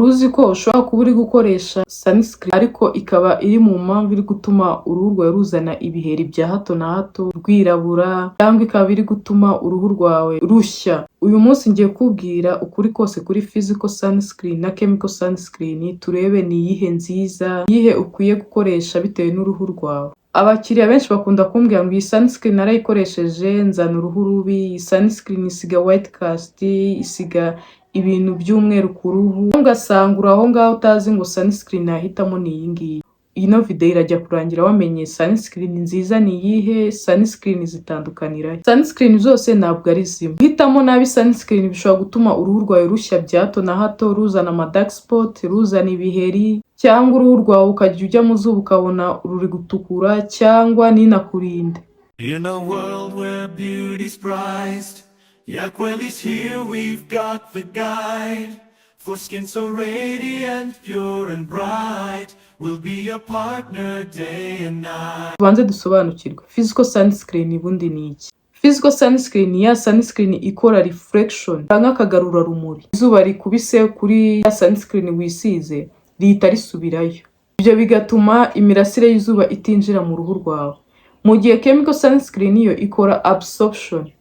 Uzi ko ushobora kuba uri gukoresha sunscreen ariko ikaba iri mu mpamvu iri gutuma uruhu rwawe ruzana ibiheri bya hato na hato, rwirabura, cyangwa ikaba iri gutuma uruhu rwawe rushya. Uyu munsi ngiye kubwira ukuri kose kuri physical sunscreen na chemical sunscreen, turebe ni iyihe nziza, iyihe ukwiye gukoresha bitewe n'uruhu rwawe. Abakiriya benshi bakunda kumbwira ngo iyi sunscreen narayikoresheje nzana uruhu rubi, iyi sunscreen isiga white cast, isiga ibintu by'umweru ku ruhu, ugasanga uri aho ngaho utazi ngo sunscreen yahitamo ni iyi ngiyi. Ino video irajya kurangira wamenye sunscreen nziza ni iyihe, sunscreen zitandukanira. Sunscreen zose ntabwo ari zimwe. Guhitamo nabi sunscreen bishobora gutuma uruhu rwawe rushya bya hato na hato, ruzana ama dark spot, ruzana ibiheri, cyangwa uruhu rwawe ukajya ujya mu zuba ukabona ruri gutukura, cyangwa ninakurinde. In a world where beauty's prized, Yakwel is here, we've got the guide. For skin so radiant, pure and bright, we'll be your partner day and night. Tubanze dusobanukirwe physical sunscreen ubundi ni iki. Physical sunscreen ya sunscreen ikora reflection, nk'akagarura rumuri. Izuba rikubise kuri ya sunscreen wisize rihita risubirayo, ibyo bigatuma imirasire y'izuba itinjira mu ruhu rwawe. Mu gihe chemical sunscreen yo ikora absorption,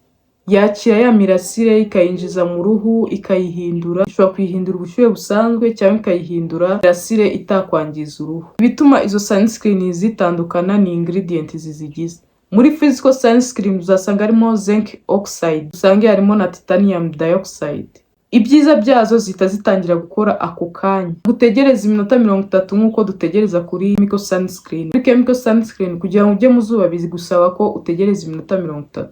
yakira ya mirasire ikayinjiza mu ruhu ikayihindura, ishobora kuyihindura ubushyuhe busanzwe cyangwa ikayihindura mirasire itakwangiza uruhu. Ibituma izo sunscreen zitandukana ni ingredients zizigize. Muri physical sunscreen uzasanga harimo zinc oxide, usange harimo na titanium dioxide. Ibyiza byazo zita zitangira gukora ako kanya, gutegereza iminota 30 nk'uko dutegereza kuri chemical sunscreen. Kuri chemical sunscreen kugira ngo ujye mu zuba bizigusaba ko utegereza iminota 30.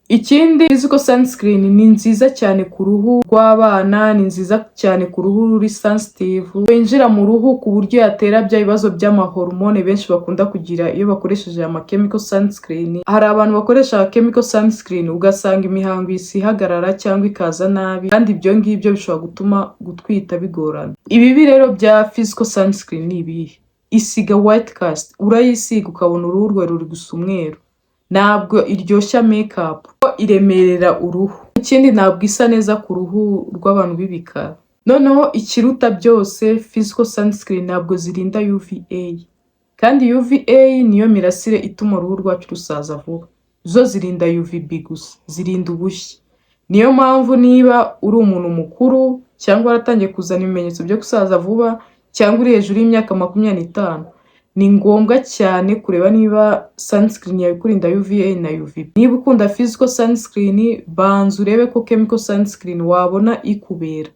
Ikindi, physical sunscreen ni nziza cyane ku ruhu rw'abana, ni nziza cyane ku ruhu ruri sensitive, winjira mu ruhu ku buryo yatera bya bibazo by'amahormone benshi bakunda kugira iyo bakoresheje ama chemical sunscreen. Hari abantu bakoresha chemical sunscreen ugasanga imihango isihagarara cyangwa ikaza nabi, kandi ibyo ngibyo bishobora gutuma gutwita bigorana. Ibibi rero bya physical sunscreen ni ibihe: isiga white cast, urayisiga ukabona uruhu rwawe ruri gusa umweru, ntabwo iryoshya makeup, iremerera uruhu. Ikindi, ntabwo isa neza ku ruhu rw'abantu b'ibikara. Noneho ikiruta byose, physical sunscreen ntabwo zirinda UVA, kandi UVA niyo mirasire ituma uruhu rwacu rusaza vuba. Zo zirinda UVB gusa, zirinda ubushye. Niyo mpamvu niba uri umuntu mukuru cyangwa waratangiye kuzana ibimenyetso byo gusaza vuba, cyangwa uri hejuru y'imyaka 25, ni ngombwa cyane kureba niba sunscreen yawe ikurinda UVA na UVB. Niba ukunda physical sunscreen, banza urebe ko chemical sunscreen wabona ikubera,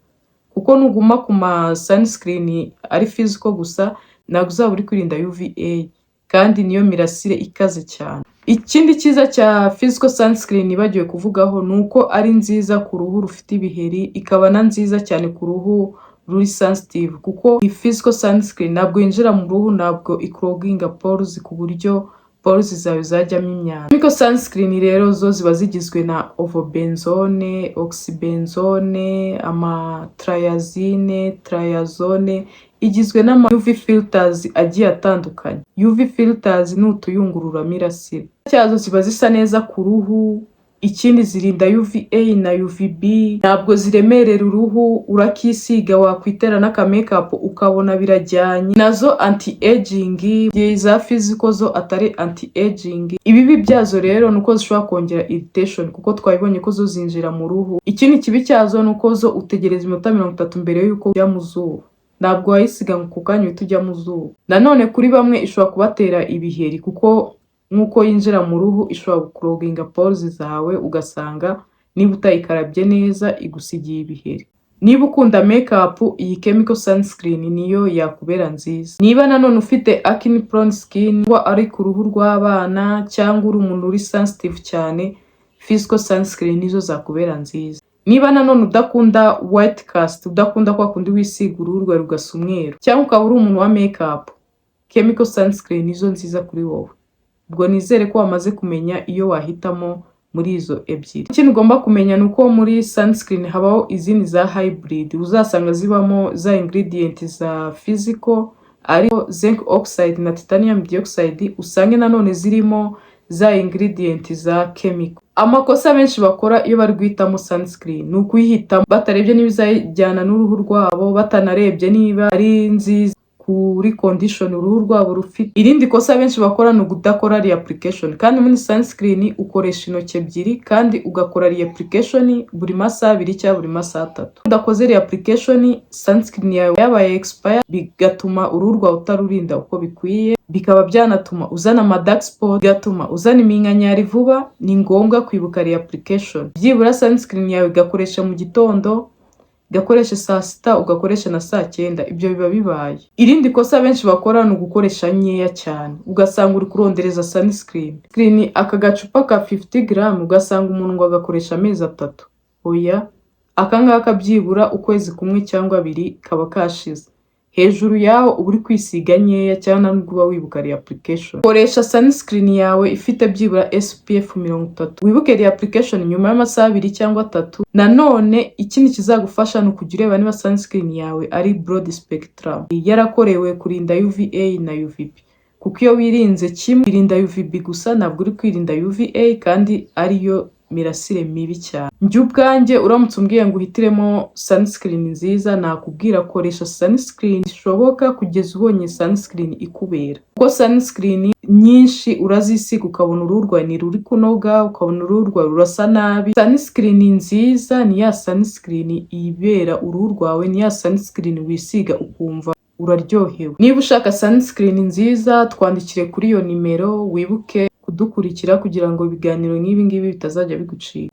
kuko nuguma ku ma sunscreen ari physical gusa ntabwo uzaba uri kwirinda UVA, kandi niyo mirasire ikaze cyane. Ikindi cyiza cya physical sunscreen nibagiwe kuvugaho nuko ari nziza ku ruhu rufite ibiheri, ikaba na nziza cyane ku ruhu ruri sensitive, kuko iyi physical sunscreen ntabwo yinjira mu ruhu, ntabwo icloginga pores ku buryo pores zawe zajyamo imyanda. Chemical sunscreen rero zo ziba zigizwe na ovobenzone, oxybenzone, amatriazine, triazone, igizwe n'ama UV filters agiye atandukanye. UV filters ni utuyungurura mirasire cyazo ziba zisa neza ku ruhu. Ikindi, zirinda UVA na UVB, ntabwo ziremerera uruhu, urakisiga wakwitera n'aka makeup ukabona birajyanye. Nazo anti-aging, za physical zo atari anti-aging. Ibibi byazo rero nuko zishobora kongera irritation, kuko twabibonye ko zo zinjira mu ruhu. Ikindi kibi cyazo nuko zo utegereza iminota 30 mbere yuko ujya mu zuba, ntabwo wayisiga ngo ku kanya uhita ujya mu zuba. Nanone kuri bamwe ishobora kubatera ibiheri, kuko nk'uko yinjira mu ruhu ishobora gucloginga pores zawe, ugasanga niba utayikarabye neza igusigiye ibiheri. Niba ukunda makeup, iyi chemical sunscreen niyo yakubera nziza. Niba nanone ufite acne prone skin, wa ari ku ruhu rw'abana, cyangwa uri umuntu uri sensitive cyane, physical sunscreen nizo zakubera nziza. Niba nanone udakunda white cast, udakunda kwa kundi wisiga uruhu rwawe rugasa umweru, cyangwa ukaba uri umuntu wa makeup, chemical sunscreen nizo nziza kuri wowe. Ubwo nizere ko wamaze kumenya iyo wahitamo muri izo ebyiri. Ikindi ugomba kumenya nuko muri sunscreen habaho izindi za hybrid, uzasanga zibamo za ingredients za physical, ariho zinc oxide na titanium dioxide, usange nanone zirimo za ingredient za chemical. Amakosa benshi bakora iyo bari guhitamo sunscreen ni ukuyihitamo batarebye niba izajyana n'uruhu rwabo, batanarebye niba ari nziza kuri condition uruhu rwabo rufite. Irindi kosa benshi bakora ni ukudakora reapplication, kandi muri sunscreen ukoresha intoki ebyiri kandi ugakora reapplication buri masaha 2 cyangwa buri masaha 3. Udakoze reapplication sunscreen yawe yabaye expire, bigatuma uruhu rwawe utarurinda uko bikwiye, bikaba byanatuma uzana ama dark spot, bigatuma uzana iminkanyari vuba. Ni ngombwa kwibuka reapplication. Byibura sunscreen yawe ugakoresha mu gitondo, ugakoresha saa 6, ugakoresha na saa 9, ibyo biba bibaye. Irindi kosa benshi bakora ni ugukoresha nkeya cyane, ugasanga uri kurondereza sunscreen aka gacupa ka 50 gram, ugasanga umuntu ngo agakoresha amezi 3. Oya, akangaka byibura ukwezi kumwe cyangwa 2 kaba kashize. Hejuru yaho uba uri kwisiga nkeya cyane nubwo uba wibuka reapplication. Koresha sunscreen yawe ifite byibura SPF 30. Wibuke reapplication nyuma y'amasaha 2 cyangwa 3. Nanone ikindi kizagufasha ni ukugira ureba niba sunscreen yawe ari broad spectrum, yarakorewe kurinda UVA na UVB. Kuko iyo wirinze kimwe irinda UVB gusa, ntabwo uri kwirinda UVA kandi ariyo mirasire mibi cyane. Njye ubwanjye uramutse umbwiye ngo uhitiremo sunscreen nziza, nakubwira koresha sunscreen ishoboka kugeza ubonye sunscreen ikubera. Kuko sunscreen nyinshi urazisiga ukabona uruhu rwawe ni ruri kunoga, ukabona uruhu rwawe rurasa nabi. Sunscreen nziza ni ya sunscreen ibera uruhu rwawe, ni ya sunscreen wisiga ukumva uraryohewe. Niba ushaka sunscreen nziza, twandikire kuri iyo nimero. Wibuke kudukurikira kugira ngo ibiganiro nk'ibi ngibi bitazajya bigucika.